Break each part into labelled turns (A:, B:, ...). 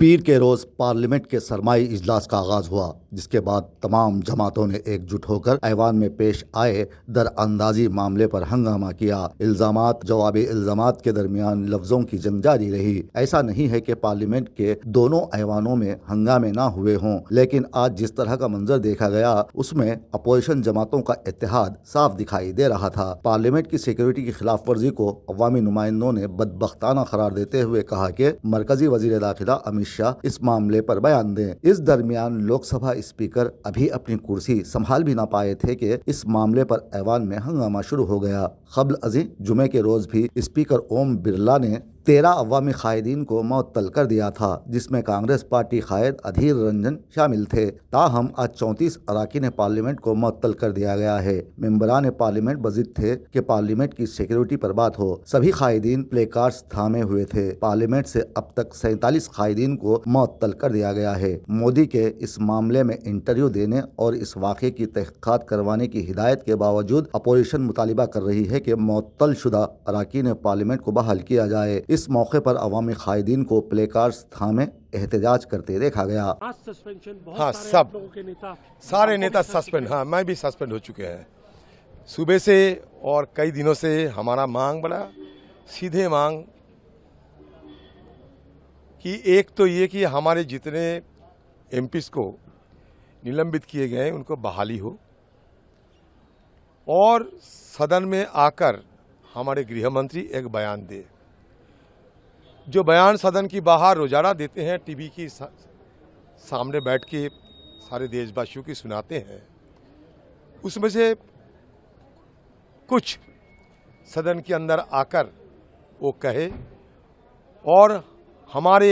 A: पीर के रोज पार्लियामेंट के सरमाई इजलास का आगाज हुआ, जिसके बाद तमाम जमातों ने एकजुट होकर ऐवान में पेश आए दरअंदाजी मामले पर हंगामा किया। इल्जामात जवाबी इल्जामात के दरमियान लफ्जों की जंग जारी रही। ऐसा नहीं है कि पार्लियामेंट के दोनों ऐवानों में हंगामे ना हुए हों, लेकिन आज जिस तरह का मंजर देखा गया उसमें अपोजिशन जमातों का इत्तेहाद साफ दिखाई दे रहा था। पार्लियामेंट की सिक्योरिटी की खिलाफ वर्जी को अवामी नुमाइंदों ने बदबख्ताना करार देते हुए कहा कि मरकजी वजीर दाखिला अमित शाह इस मामले पर बयान दें। इस दरमियान लोकसभा स्पीकर अभी अपनी कुर्सी संभाल भी ना पाए थे कि इस मामले पर ऐवान में हंगामा शुरू हो गया। क़ब्ल अज़ीं जुमे के रोज भी स्पीकर ओम बिरला ने 13 अवामी कायदीन को मुअत्तल कर दिया था, जिसमें कांग्रेस पार्टी कायद अधीर रंजन शामिल थे। ताहम आज 34 अरकान पार्लियामेंट को मुअत्तल कर दिया गया है। मेंबरान पार्लियामेंट बज़िद थे कि पार्लियामेंट की सिक्योरिटी पर बात हो। सभी कायदीन प्ले कार्ड्स थामे हुए थे। पार्लियामेंट से अब तक 47 कायदीन को मुअत्तल कर दिया गया है। मोदी के इस मामले में इंटरव्यू देने और इस वाक़े की तहक़ीक़ात करवाने की हिदायत के बावजूद अपोजिशन मुतालिबा कर रही है कि मुअत्तल शुदा अरकान पार्लियामेंट को बहाल किया जाए। इस मौके पर अवामी कायदीन को प्ले कार्ड्स थामे एहतजाज करते देखा गया।
B: हाँ, सब सारे नेता सस्पेंड। हाँ, मैं भी सस्पेंड हो चुके हैं सुबह से, और कई दिनों से हमारा मांग बड़ा सीधे मांग कि एक तो ये कि हमारे जितने एमपीज को निलंबित किए गए उनको बहाली हो, और सदन में आकर हमारे गृह मंत्री एक बयान दे। जो बयान सदन की बाहर रोजाना देते हैं, टीवी की सामने बैठ के सारे देशवासियों की सुनाते हैं, उसमें से कुछ सदन के अंदर आकर वो कहे और हमारे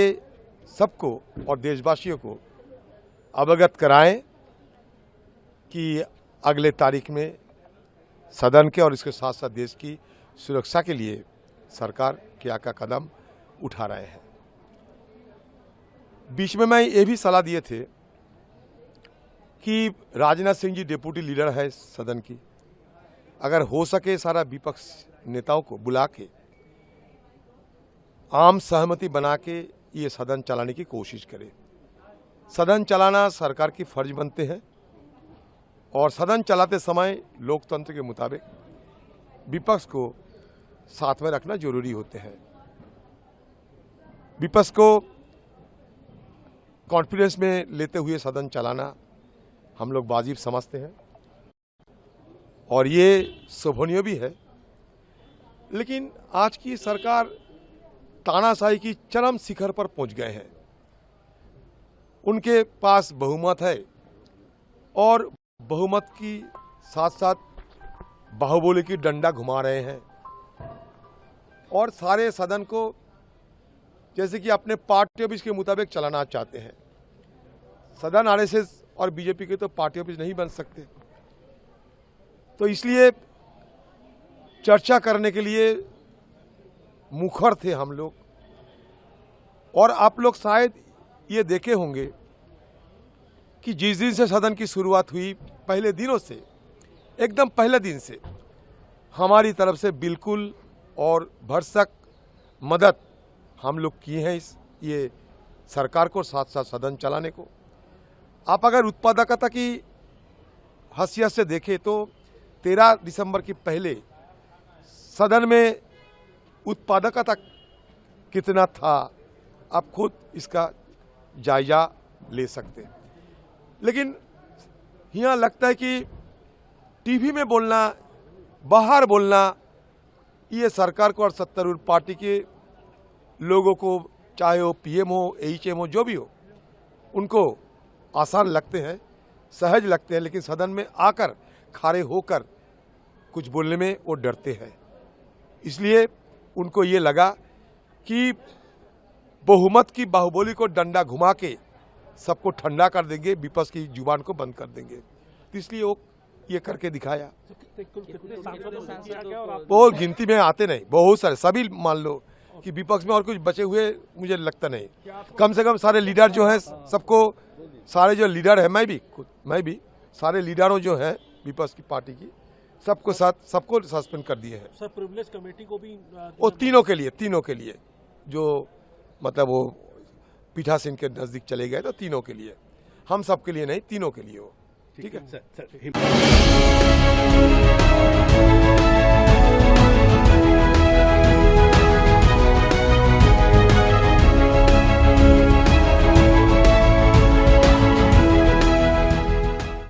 B: सबको और देशवासियों को अवगत कराएं कि अगले तारीख में सदन के और इसके साथ साथ देश की सुरक्षा के लिए सरकार क्या क्या कदम उठा रहे हैं। बीच में मैं ये भी सलाह दिए थे कि राजनाथ सिंह जी डिप्टी लीडर है सदन की, अगर हो सके सारा विपक्ष नेताओं को बुला के आम सहमति बना के ये सदन चलाने की कोशिश करे। सदन चलाना सरकार की फर्ज बनते हैं, और सदन चलाते समय लोकतंत्र के मुताबिक विपक्ष को साथ में रखना जरूरी होते हैं। विपक्ष को कॉन्फिडेंस में लेते हुए सदन चलाना हम लोग वाजिब समझते हैं, और ये शोभनीय भी है। लेकिन आज की सरकार तानाशाही की चरम शिखर पर पहुंच गए हैं। उनके पास बहुमत है, और बहुमत की साथ साथ बाहुबली की डंडा घुमा रहे हैं, और सारे सदन को जैसे कि अपने पार्टी ऑफिस के मुताबिक चलाना चाहते हैं। सदन आरएसएस और बीजेपी के तो पार्टी ऑफिस नहीं बन सकते, तो इसलिए चर्चा करने के लिए मुखर थे हम लोग। और आप लोग शायद ये देखे होंगे कि जिस दिन से सदन की शुरुआत हुई, पहले दिनों से, एकदम पहले दिन से हमारी तरफ से बिल्कुल और भरसक मदद हम लोग किए हैं ये सरकार को, साथ साथ सदन चलाने को। आप अगर उत्पादकता की हैसियत से देखें तो 13 दिसंबर के पहले सदन में उत्पादकता कितना था, आप खुद इसका जायजा ले सकते हैं। लेकिन यहाँ लगता है कि टीवी में बोलना, बाहर बोलना, ये सरकार को और सत्तारूढ़ पार्टी के लोगों को, चाहे वो पीएम हो, एचएम हो, जो भी हो, उनको आसान लगते हैं, सहज लगते हैं, लेकिन सदन में आकर खड़े होकर कुछ बोलने में वो डरते हैं। इसलिए उनको ये लगा कि बहुमत की बाहुबली को डंडा घुमा के सबको ठंडा कर देंगे, विपक्ष की जुबान को बंद कर देंगे, तो इसलिए वो ये करके दिखाया। वो गिनती में आते नहीं, बहुत सारे, सभी मान लो कि विपक्ष में और कुछ बचे हुए मुझे लगता नहीं। कम से कम सारे लीडर जो हैं, सबको, सारे जो लीडर है, मैं भी सारे लीडरों जो हैं विपक्ष की पार्टी की, सबको सस्पेंड कर दिए हैं।
C: सर, प्रिविलेज कमेटी को भी
B: वो तीनों के लिए जो मतलब वो पीठासीन के नजदीक चले गए, तो तीनों के लिए, हम सब के लिए नहीं, तीनों के लिए हो। ठीक है
C: सर